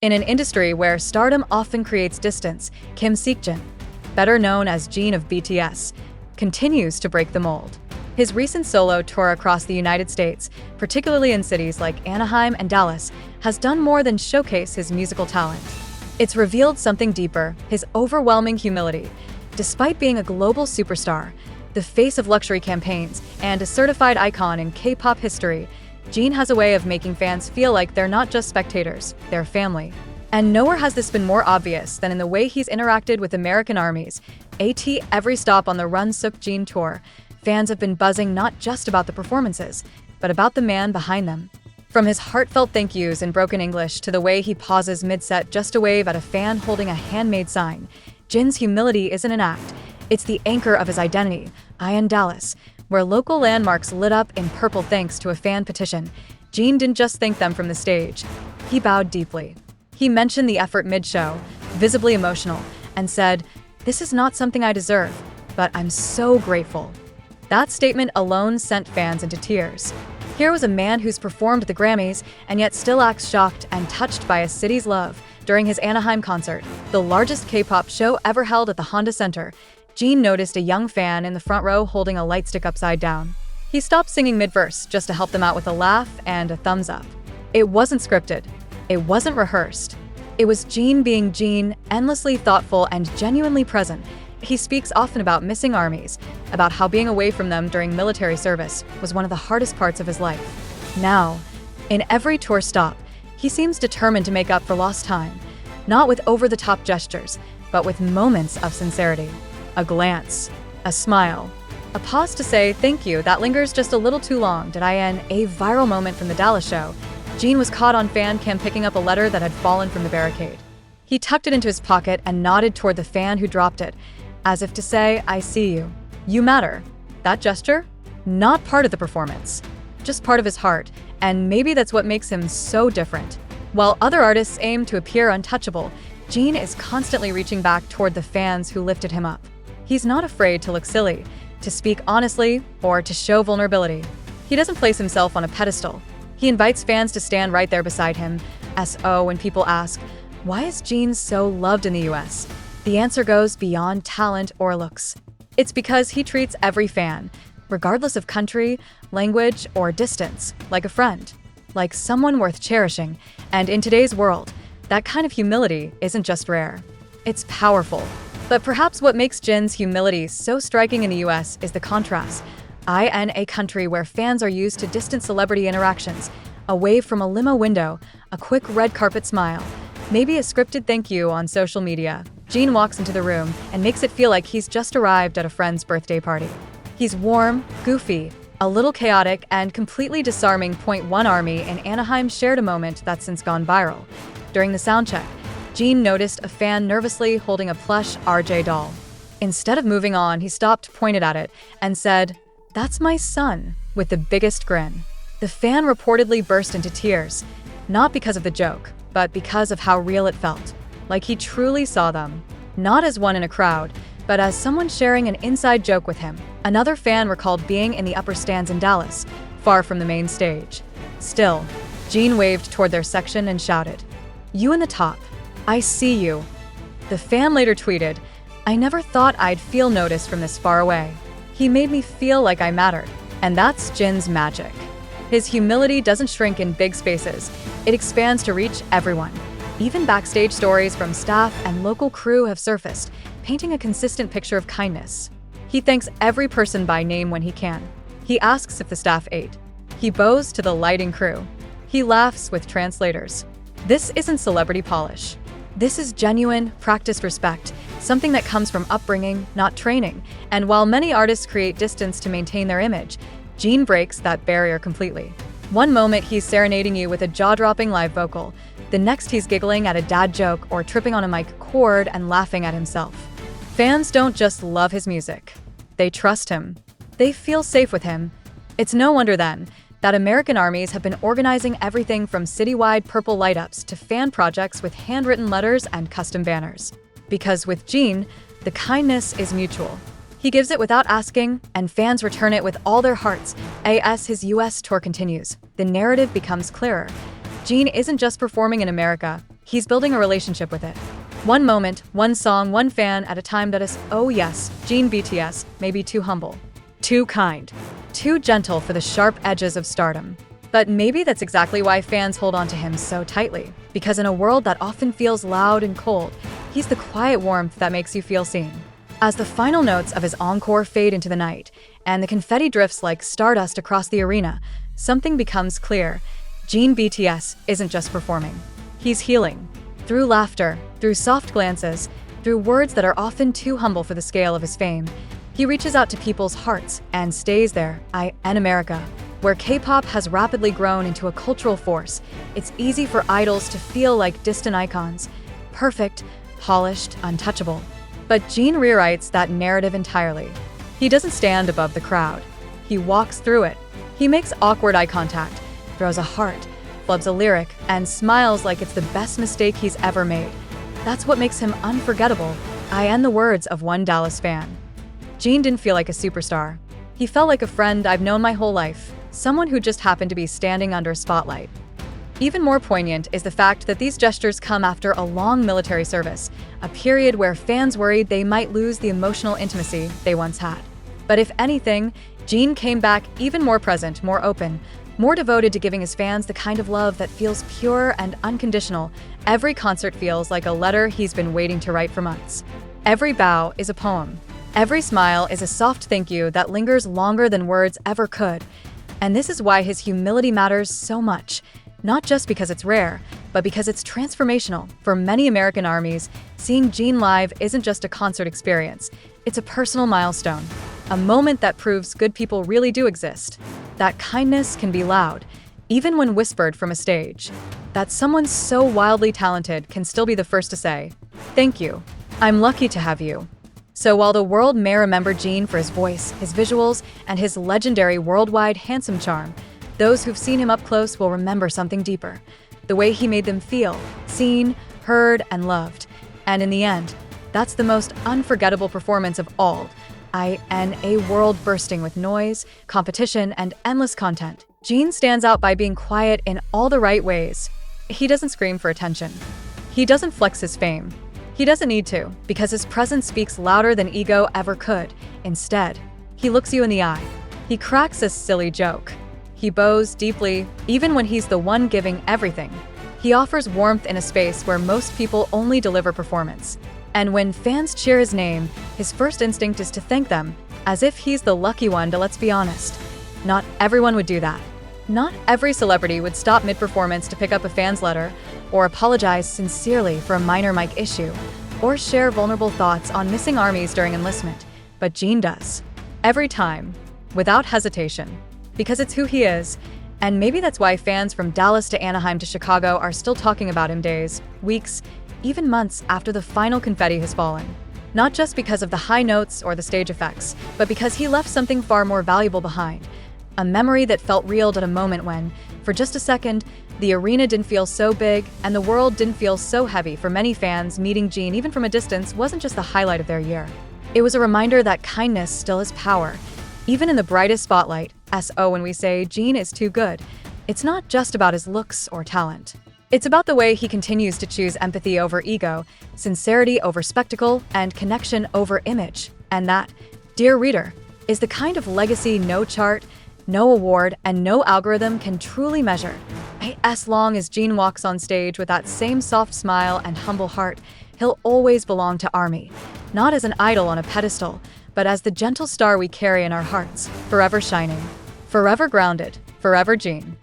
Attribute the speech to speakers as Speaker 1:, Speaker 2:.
Speaker 1: In an industry where stardom often creates distance, Kim Seokjin, better known as Jin of BTS, continues to break the mold. His recent solo tour across the United States, particularly in cities like Anaheim and Dallas, has done more than showcase his musical talent. It's revealed something deeper: his overwhelming humility. Despite being a global superstar, the face of luxury campaigns, and a certified icon in K-pop history, Jin has a way of making fans feel like they're not just spectators, they're family. And nowhere has this been more obvious than in the way he's interacted with American armies. At every stop on the Run Seokjin tour, fans have been buzzing not just about the performances, but about the man behind them. From his heartfelt thank yous in broken English to the way he pauses mid-set just to wave at a fan holding a handmade sign, Jin's humility isn't an act, it's the anchor of his identity. In Dallas, where local landmarks lit up in purple thanks to a fan petition, Jin didn't just thank them from the stage. He bowed deeply. He mentioned the effort mid-show, visibly emotional, and said, "This is not something I deserve, but I'm so grateful." That statement alone sent fans into tears. Here was a man who's performed the Grammys and yet still acts shocked and touched by a city's love. During his Anaheim concert, the largest K-pop show ever held at the Honda Center, Jin noticed a young fan in the front row holding a light stick upside down. He stopped singing mid-verse just to help them out with a laugh and a thumbs up. It wasn't scripted. It wasn't rehearsed. It was Jin being Jin, endlessly thoughtful and genuinely present. He speaks often about missing armies, about how being away from them during military service was one of the hardest parts of his life. Now, in every tour stop, he seems determined to make up for lost time, not with over-the-top gestures, but with moments of sincerity. A glance, a smile, a pause to say thank you that lingers just a little too long. A viral moment from the Dallas show, Jin was caught on fan cam picking up a letter that had fallen from the barricade. He tucked it into his pocket and nodded toward the fan who dropped it, as if to say, "I see you. You matter." That gesture? Not part of the performance, just part of his heart, and maybe that's what makes him so different. While other artists aim to appear untouchable, Jin is constantly reaching back toward the fans who lifted him up. He's not afraid to look silly, to speak honestly, or to show vulnerability. He doesn't place himself on a pedestal. He invites fans to stand right there beside him. So when people ask, why is Jin so loved in the US? The answer goes beyond talent or looks. It's because he treats every fan, regardless of country, language, or distance, like a friend, like someone worth cherishing. And in today's world, that kind of humility isn't just rare, it's powerful. But perhaps what makes Jin's humility so striking in the US is the contrast. In a country where fans are used to distant celebrity interactions, a wave from a limo window, a quick red carpet smile, maybe a scripted thank you on social media, Jin walks into the room and makes it feel like he's just arrived at a friend's birthday party. He's warm, goofy, a little chaotic, and completely disarming. One Army in Anaheim shared a moment that's since gone viral. During the soundcheck, Jin noticed a fan nervously holding a plush RJ doll. Instead of moving on, he stopped, pointed at it, and said, "That's my son," with the biggest grin. The fan reportedly burst into tears, not because of the joke, but because of how real it felt, like he truly saw them, not as one in a crowd, but as someone sharing an inside joke with him. Another fan recalled being in the upper stands in Dallas, far from the main stage. Still, Jin waved toward their section and shouted, "You in the top, I see you." The fan later tweeted, "I never thought I'd feel noticed from this far away. He made me feel like I mattered." And that's Jin's magic. His humility doesn't shrink in big spaces, it expands to reach everyone. Even backstage stories from staff and local crew have surfaced, painting a consistent picture of kindness. He thanks every person by name when he can. He asks if the staff ate. He bows to the lighting crew. He laughs with translators. This isn't celebrity polish. This is genuine, practiced respect, something that comes from upbringing, not training. And while many artists create distance to maintain their image, Jin breaks that barrier completely. One moment he's serenading you with a jaw-dropping live vocal. The next he's giggling at a dad joke or tripping on a mic cord and laughing at himself. Fans don't just love his music. They trust him. They feel safe with him. It's no wonder then that American armies have been organizing everything from citywide purple light-ups to fan projects with handwritten letters and custom banners. Because with Jin, the kindness is mutual. He gives it without asking, and fans return it with all their hearts. As his US tour continues, the narrative becomes clearer. Jin isn't just performing in America, He's building a relationship with it. One moment, one song, one fan at a time that is, oh yes, Jin BTS may be too humble, too kind, too gentle for the sharp edges of stardom. But maybe that's exactly why fans hold on to him so tightly, because in a world that often feels loud and cold, he's the quiet warmth that makes you feel seen. As the final notes of his encore fade into the night, and the confetti drifts like stardust across the arena, something becomes clear. Jin BTS isn't just performing. He's healing. Through laughter, through soft glances, through words that are often too humble for the scale of his fame, he reaches out to people's hearts and stays there. In America, where K-pop has rapidly grown into a cultural force, it's easy for idols to feel like distant icons, perfect, polished, untouchable. But Jin rewrites that narrative entirely. He doesn't stand above the crowd. He walks through it. He makes awkward eye contact, throws a heart, flubs a lyric, and smiles like it's the best mistake he's ever made. That's what makes him unforgettable. In the words of one Dallas fan, Jin didn't feel like a superstar. He felt like a friend I've known my whole life, someone who just happened to be standing under a spotlight. Even more poignant is the fact that these gestures come after a long military service, a period where fans worried they might lose the emotional intimacy they once had. But if anything, Jin came back even more present, more open, more devoted to giving his fans the kind of love that feels pure and unconditional. Every concert feels like a letter he's been waiting to write for months. Every bow is a poem. Every smile is a soft thank you that lingers longer than words ever could. And this is why his humility matters so much. Not just because it's rare, but because it's transformational. For many American armies, seeing Jin live isn't just a concert experience. It's a personal milestone, a moment that proves good people really do exist. That kindness can be loud, even when whispered from a stage. That someone so wildly talented can still be the first to say, "Thank you. I'm lucky to have you." So while the world may remember Jin for his voice, his visuals, and his legendary worldwide handsome charm, those who've seen him up close will remember something deeper. The way he made them feel, seen, heard, and loved. And in the end, that's the most unforgettable performance of all. In a world bursting with noise, competition, and endless content, Jin stands out by being quiet in all the right ways. He doesn't scream for attention. He doesn't flex his fame. He doesn't need to, because his presence speaks louder than ego ever could. Instead, he looks you in the eye. He cracks a silly joke. He bows deeply, even when he's the one giving everything. He offers warmth in a space where most people only deliver performance. And when fans cheer his name, his first instinct is to thank them, as if he's the lucky one. Let's be honest, not everyone would do that. Not every celebrity would stop mid-performance to pick up a fan's letter, or apologize sincerely for a minor mic issue, or share vulnerable thoughts on missing armies during enlistment. But Jin does. Every time, without hesitation. Because it's who he is, and maybe that's why fans from Dallas to Anaheim to Chicago are still talking about him days, weeks, even months after the final confetti has fallen. Not just because of the high notes or the stage effects, but because he left something far more valuable behind. A memory that felt real at a moment when, for just a second, the arena didn't feel so big and the world didn't feel so heavy. For many fans, meeting Jin, even from a distance, wasn't just the highlight of their year. It was a reminder that kindness still has power, even in the brightest spotlight. When we say Jin is too good, it's not just about his looks or talent. It's about the way he continues to choose empathy over ego, sincerity over spectacle, and connection over image. And that, dear reader, is the kind of legacy no chart, no award, and no algorithm can truly measure. As long as Jin walks on stage with that same soft smile and humble heart, he'll always belong to ARMY, not as an idol on a pedestal, but as the gentle star we carry in our hearts, forever shining, forever grounded, forever Jin.